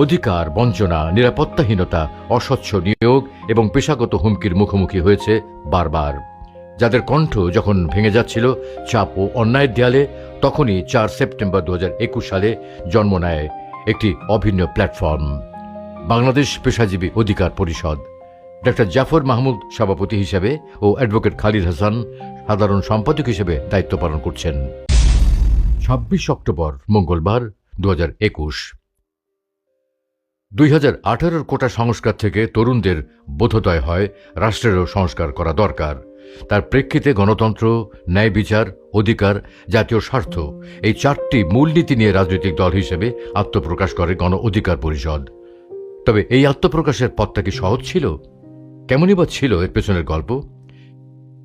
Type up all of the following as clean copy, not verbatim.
অধিকার বঞ্চনা, নিরাপত্তাহীনতা, অস্বচ্ছ নিয়োগ এবং পেশাগত হুমকির মুখোমুখি হয়েছে বারবার। যাদের কণ্ঠ যখন ভেঙে যাচ্ছিল চাপ ও অন্যায়ের দেয়ালে, তখনই 4 সেপ্টেম্বর 2021 সালে জন্ম নেয় একটি অভিন্ন প্ল্যাটফর্ম, বাংলাদেশ পেশাজীবী অধিকার পরিষদ। ডক্টর জাফর মাহমুদ সভাপতি হিসেবে ও অ্যাডভোকেট খালিদ হাসান সাধারণ সম্পাদক হিসেবে দায়িত্ব পালন করছেন। 26 অক্টোবর মঙ্গলবার 2021। 2018 কোটা সংস্কার থেকে তরুণদের বোধোদয় হয় রাষ্ট্রেরও সংস্কার করা দরকার। তার প্রেক্ষিতে গণতন্ত্র, ন্যায় বিচার, অধিকার, জাতীয় স্বার্থ, এই 4টি মূলনীতি নিয়ে রাজনৈতিক দল হিসেবে আত্মপ্রকাশ করে গণ অধিকার পরিষদ। তবে এই আত্মপ্রকাশের পথটা কি সহজ ছিল? কেমনই বা ছিল এর পেছনের গল্প?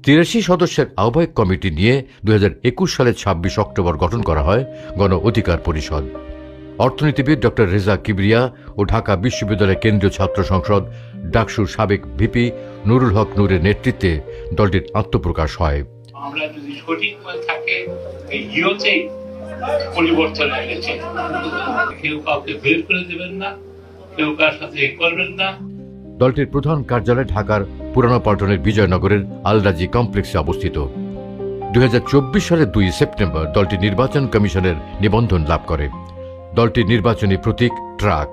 83 সদস্যের আহ্বায়ক কমিটি নিয়ে 2021 সালের 26 অক্টোবর গঠন করা হয় গণ অধিকার পরিষদ। অর্থনীতিবিদ ডক্টর রেজা কিবরিয়া ও ঢাকা বিশ্ববিদ্যালয়ের কেন্দ্রীয় ছাত্র সংসদ ডাকসুর সাবেক ভিপি নুরুল হক নূরের নেতৃত্বে দলটির আত্মপ্রকাশ হয়। আমরা যদি সঠিক থাকে এই ইয়োতেই পরিবর্তন এনেছে, কেউ কাউকে বের করে দেবেন না, কেউ কার সাথে করবেন না। দলটির প্রধান কার্যালয় ঢাকার পুরানো পল্টনের বিজয়নগরের আলরাজি কমপ্লেক্সে অবস্থিত। 2024 সালের 2 সেপ্টেম্বর দলটি নির্বাচন কমিশনের নিবন্ধন লাভ করে। দলটির নির্বাচনী প্রতীক ট্রাক।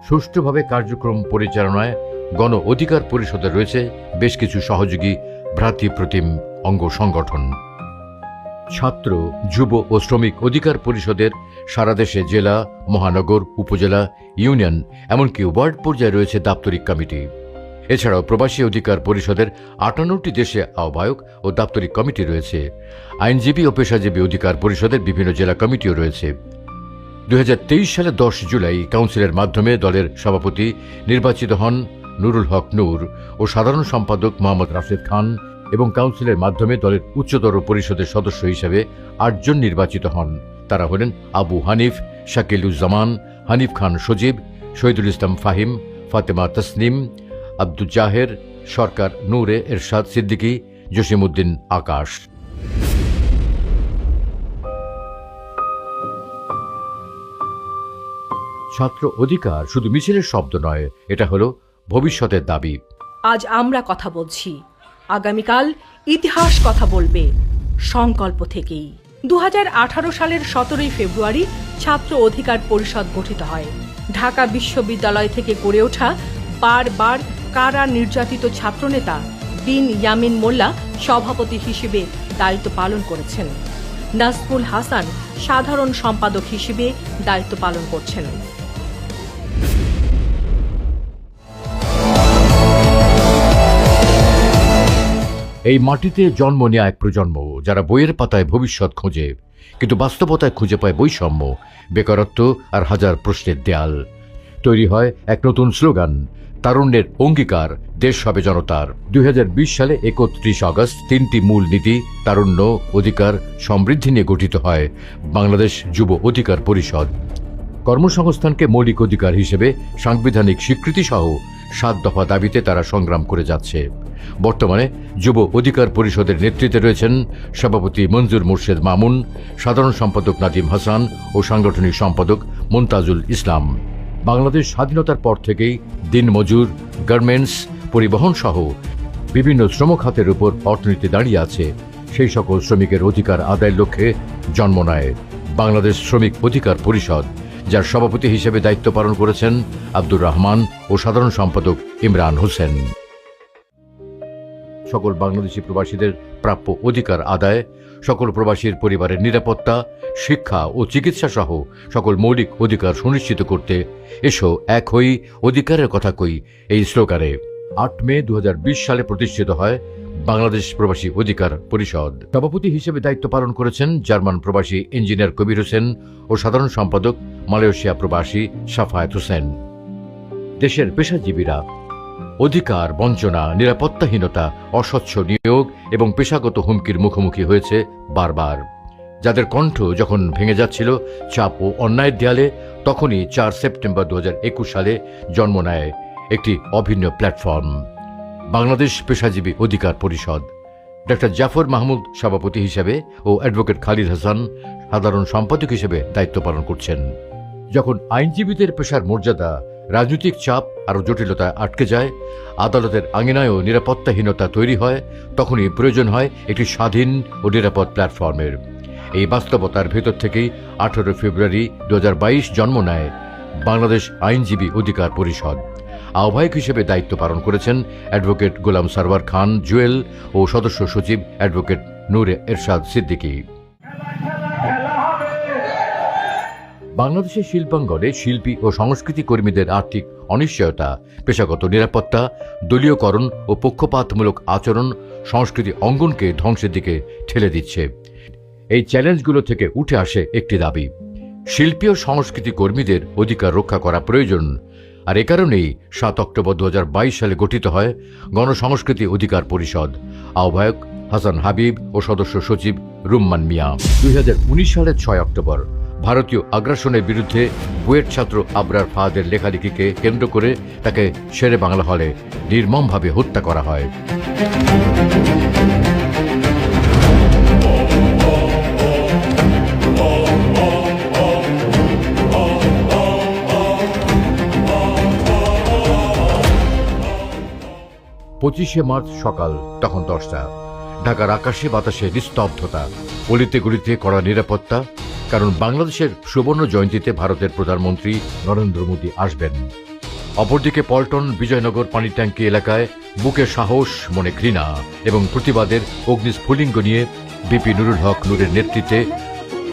সুষ্ঠুভাবে কার্যক্রম পরিচালনায় গণ অধিকার পরিষদে রয়েছে বেশ কিছু সহযোগী ভ্রাতৃপ্রতিম অঙ্গ সংগঠন। ছাত্র, যুব ও শ্রমিক অধিকার পরিষদের সারা দেশে জেলা, মহানগর, উপজেলা, ইউনিয়ন এমনকি ওয়ার্ড পর্যায়ে রয়েছে দাপ্তরিক কমিটি। এছাড়াও প্রবাসী অধিকার পরিষদের 58টি দেশে আহ্বায়ক ও দাপ্তরিক কমিটি রয়েছে। আইনজীবী ও পেশাজীবী অধিকার পরিষদের বিভিন্ন জেলা কমিটিও রয়েছে। 2023 সালের 10 জুলাই কাউন্সিলের মাধ্যমে দলের সভাপতি নির্বাচিত হন নুরুল হক নূর ও সাধারণ সম্পাদক মোহাম্মদ রাশেদ খান, এবং কাউন্সিলের মাধ্যমে দলের উচ্চতর পরিষদের সদস্য হিসেবে 8 জন নির্বাচিত হন। তারা হলেন আবু হানিফ, শাকিলুজ্জামান, হানিফ খান সজীব, শহীদুল ইসলাম ফাহিম, ফাতেমা তসনিম, আব্দুল জাহের, সরকার নূরে এরশাদ সিদ্দিকী, জসিমউদ্দিন আকাশ। ছাত্র অধিকার শুধু মিছিলের শব্দ নয়, এটা হলো ভবিষ্যতের দাবি। আজ আমরা কথা বলছি, আগামীকাল ইতিহাস কথা বলবে, সংকল্প থেকেই। 2018 সালের 17 ফেব্রুয়ারি ছাত্র অধিকার পরিষদ গঠিত হয়। ঢাকা বিশ্ববিদ্যালয় থেকে গড়ে ওঠা বারবার কারা নির্যাতিত ছাত্রনেতা বিন ইয়ামিন মোল্লা সভাপতি হিসেবে দায়িত্ব পালন করেছেন। নাজমুল হাসান সাধারণ সম্পাদক হিসেবে দায়িত্ব পালন করছেন। এই মাটিতে জন্ম নেয়া এক প্রজন্ম যারা বইয়ের পাতায় ভবিষ্যৎ খোঁজে, কিন্তু বাস্তবতায় খুঁজে পায় বৈষম্য, বেকারত্ব আর হাজার প্রশ্নের দেয়াল। তৈরি হয় এক নতুন স্লোগান, তারুণ্যের অঙ্গীকার, দেশ হবে জনতার। 2020 সালে 31 আগস্ট 3টি মূল নীতি, তারুণ্য, অধিকার, সমৃদ্ধি নিয়ে গঠিত হয় বাংলাদেশ যুব অধিকার পরিষদ। কর্মসংস্থানকে মৌলিক অধিকার হিসেবে সাংবিধানিক স্বীকৃতি সহ 7 দফা দাবিতে তারা সংগ্রাম করে যাচ্ছে। বর্তমানে যুব অধিকার পরিষদের নেতৃত্বে রয়েছেন সভাপতি মঞ্জুর মোর্শেদ মামুন, সাধারণ সম্পাদক নাদিম হাসান ও সাংগঠনিক সম্পাদক মুনতাজুল ইসলাম। বাংলাদেশ স্বাধীনতার পর থেকেই দিনমজুর, গার্মেন্টস, পরিবহন সহ বিভিন্ন শ্রম খাতের উপর অর্থনীতি দাঁড়িয়ে আছে। সেই সকল শ্রমিকের অধিকার আদায়ের লক্ষ্যে জন্ম নেয় বাংলাদেশ শ্রমিক অধিকার পরিষদ, যার সভাপতি হিসেবে দায়িত্ব পালন করেছেন আব্দুর রহমান ও সাধারণ সম্পাদক ইমরান হোসেন। সকল বাংলাদেশি প্রবাসীদের প্রাপ্য অধিকার আদায়, সকল প্রবাসীর পরিবারের নিরাপত্তা, শিক্ষা ও চিকিৎসা সহ সকল মৌলিক অধিকার সুনিশ্চিত করতে এসো এক হই, অধিকারের কথা কই এই স্লোগানে 8 মে 2020 সালে প্রতিষ্ঠিত হয় বাংলাদেশ প্রবাসী অধিকার পরিষদ। সভাপতি হিসেবে দায়িত্ব পালন করেছেন জার্মান প্রবাসী ইঞ্জিনিয়ার কবির হোসেন ও সাধারণ সম্পাদক মালয়েশিয়া প্রবাসী সাফায়েত হোসেন। দেশের পেশাজীবীরা অধিকার বঞ্চনা, নিরাপত্তাহীনতা, অস্বচ্ছ নিয়োগ এবং পেশাগত হুমকির মুখোমুখি হয়েছে বারবার। যাদের কণ্ঠ যখন ভেঙে যাচ্ছিল চাপ ও অন্যায়ের দেয়ালে, তখনই 4 সেপ্টেম্বর 2021 সালে জন্ম নেয় একটি অভিন্ন প্ল্যাটফর্ম, বাংলাদেশ পেশাজীবী অধিকার পরিষদ। ডক্টর জাফর মাহমুদ সভাপতি হিসেবে ও অ্যাডভোকেট খালিদ হাসান সাধারণ সম্পাদক হিসেবে দায়িত্ব পালন করছেন। যখন আইনজীবীদের পেশার মর্যাদা রাজনৈতিক চাপ আর জটিলতায় আটকে যায়, আদালতের আঙিনায়ও নিরাপত্তাহীনতা তৈরি হয়, তখনই প্রয়োজন হয় একটি স্বাধীন ও নিরাপদ প্ল্যাটফর্মের। এই বাস্তবতার ভেতর থেকেই 18 ফেব্রুয়ারি 2022 জন্ম নেয় বাংলাদেশ আইনজীবী অধিকার পরিষদ। আহ্বায়ক হিসেবে দায়িত্ব পালন করেছেন অ্যাডভোকেট গোলাম সারওয়ার খান জুয়েল ও সদস্য সচিব অ্যাডভোকেট নূরে এরশাদ সিদ্দিকী। বাংলাদেশের শিল্পাঙ্গনে শিল্পী ও সংস্কৃতি কর্মীদের আর্থিক অনিশ্চয়তা, পেশাগত নিরাপত্তা, দলীয়করণ ও পক্ষপাতমূলক আচরণ সংস্কৃতি অঙ্গনকে ধ্বংসের দিকে ঠেলে দিচ্ছে। এই চ্যালেঞ্জগুলো থেকে উঠে আসে একটি দাবি: শিল্পী ও সংস্কৃতি কর্মীদের অধিকার রক্ষা করা প্রয়োজন। আর এ কারণেই 7 অক্টোবর 2022 সালে গঠিত হয় গণসংস্কৃতি অধিকার পরিষদ। আহ্বায়ক হাসান হাবিব ও সদস্য সচিব রুম্মান মিয়া। 2019 সালের 6 অক্টোবর ভারতীয় আগ্রাসনের বিরুদ্ধে বুয়েট ছাত্র আবরার ফাহাদের লেখালেখিকে কেন্দ্র করে তাকে শেরে বাংলা হলে নির্মমভাবে হত্যা করা হয়। মার্চ সকাল তখন 10টা। ঢাকার আকাশে বাতাসে নিস্তব্ধতা, অলিতে গলিতে কড়া নিরাপত্তা, কারণ বাংলাদেশের সুবর্ণ জয়ন্তীতে ভারতের প্রধানমন্ত্রী নরেন্দ্র মোদী আসবেন। অপরদিকে পল্টন, বিজয়নগর পানি ট্যাঙ্কি এলাকায় বুকে সাহস, মনে ঘৃণা এবং প্রতিবাদের অগ্নিস্ফুলিঙ্গ নিয়ে বিপি নুরুল হক নূরের নেতৃত্বে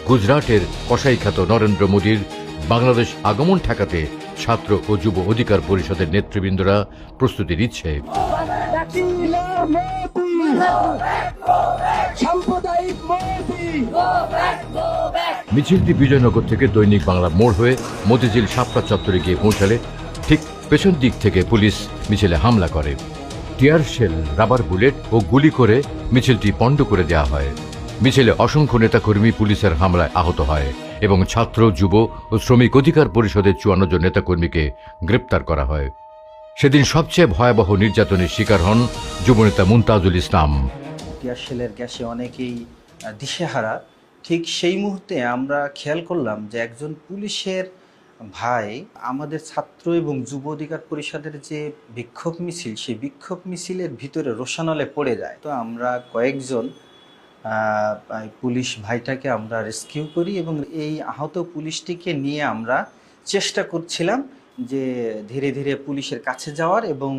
গুজরাটের কসাইখ্যাত নরেন্দ্র মোদীর বাংলাদেশ আগমন ঠেকাতে ছাত্র ও যুব অধিকার পরিষদের নেতৃবৃন্দরা প্রস্তুতি নিচ্ছে। মিছিলটি বিজয়নগর থেকে দৈনিক বাংলা মোড় হয়ে মতিঝিল শাপলা চত্বরে গিয়ে পৌঁছালে ঠিক পেছন দিক থেকে পুলিশ মিছিলে হামলা করে। টিয়ার শেল, রাবার বুলেট ও গুলি করে মিছিলটি পণ্ড করে দেওয়া হয়। মিছিলে অসংখ্য নেতাকর্মী পুলিশের হামলায় আহত হয় এবং ছাত্র, যুব ও শ্রমিক অধিকার পরিষদের 54 জন নেতাকর্মীকে গ্রেপ্তার করা হয়। সেদিন সবচেয়ে ভয়াবহ নির্যাতনের শিকার হন যুবনেতা মুমতাজুল ইসলাম। টিয়ার শেলের গ্যাসে অনেকেই দিশেহারা। ঠিক সেই মুহূর্তে আমরা খেয়াল করলাম যে একজন পুলিশের ভাই আমাদের ছাত্র এবং যুব অধিকার পরিষদের যে বিক্ষোভ মিছিল, সেই বিক্ষোভ মিছিলের ভিতরে রোশানলে পড়ে যায়। তো আমরা কয়েকজন পুলিশ ভাইটাকে আমরা রেস্কিউ করি এবং এই আহত পুলিশটিকে নিয়ে আমরা চেষ্টা করছিলাম যে ধীরে ধীরে পুলিশের কাছে যাওয়ার এবং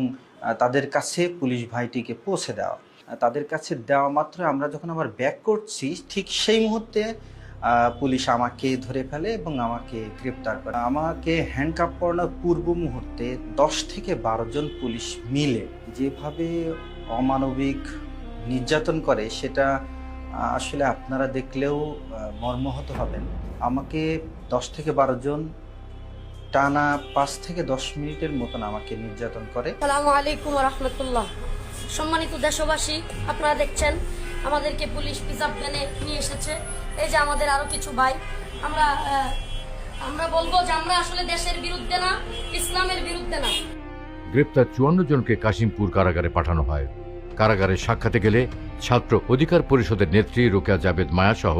তাদের কাছে পুলিশ ভাইটিকে পৌঁছে দেওয়া। তাদের কাছে দেওয়া মাত্র আমরা যখন আবার ব্যাক করছি, ঠিক সেই মুহূর্তে পুলিশ আমাকে ধরে ফেলে এবং আমাকে গ্রেপ্তার করে। আমাকে হ্যান্ডকাপ করানোর পূর্ব মুহূর্তে 10 থেকে 12 জন পুলিশ মিলে যেভাবে অমানবিক নির্যাতন করে, সেটা আসলে আপনারা দেখলেও মর্মাহত হবেন। আমাকে 10 থেকে 12 জন টানা 5 থেকে 10 মিনিটের মতন আমাকে নির্যাতন করে। আসসালামু আলাইকুম ওয়া রাহমাতুল্লাহ। সম্মানিত দেশবাসী, আপনারা দেখছেন আমাদেরকে পুলিশ পিকআপ ভ্যানে নিয়ে এসেছে। এই যে আমাদের আরো কিছু ভাই, আমরা বলবো যে আমরা আসলে দেশের বিরুদ্ধে না, ইসলামের বিরুদ্ধে না। গ্রেপ্তার 54 জনকে কাশিমপুর কারাগারে পাঠানো হয়। কারাগারে সাক্ষাতে গেলে ছাত্র অধিকার পরিষদের নেত্রী রোকেয়া জাবেদ মায়া সহ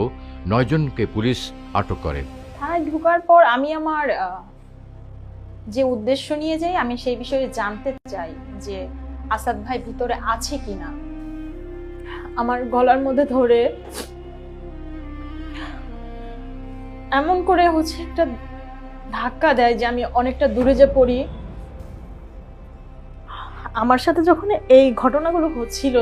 9 জনকে পুলিশ আটক করে। থানায় ঢোকার পর আমি আমার যে উদ্দেশ্য নিয়ে যাই, আমি সেই বিষয়ে জানতে চাই যে আসাদ ভাই ভিতরে আছে কিনা। আমার গলার মধ্যে ধরে এমন করে একটা ধাক্কা দেয় যে আমি অনেকটা দূরে যে পড়ি। আমার সাথে যখন এই ঘটনাগুলো হচ্ছিল,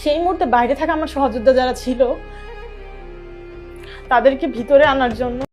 সেই মুহূর্তে বাইরে থাকা আমার সহযোদ্ধা যারা ছিল, তাদেরকে ভিতরে আনার জন্য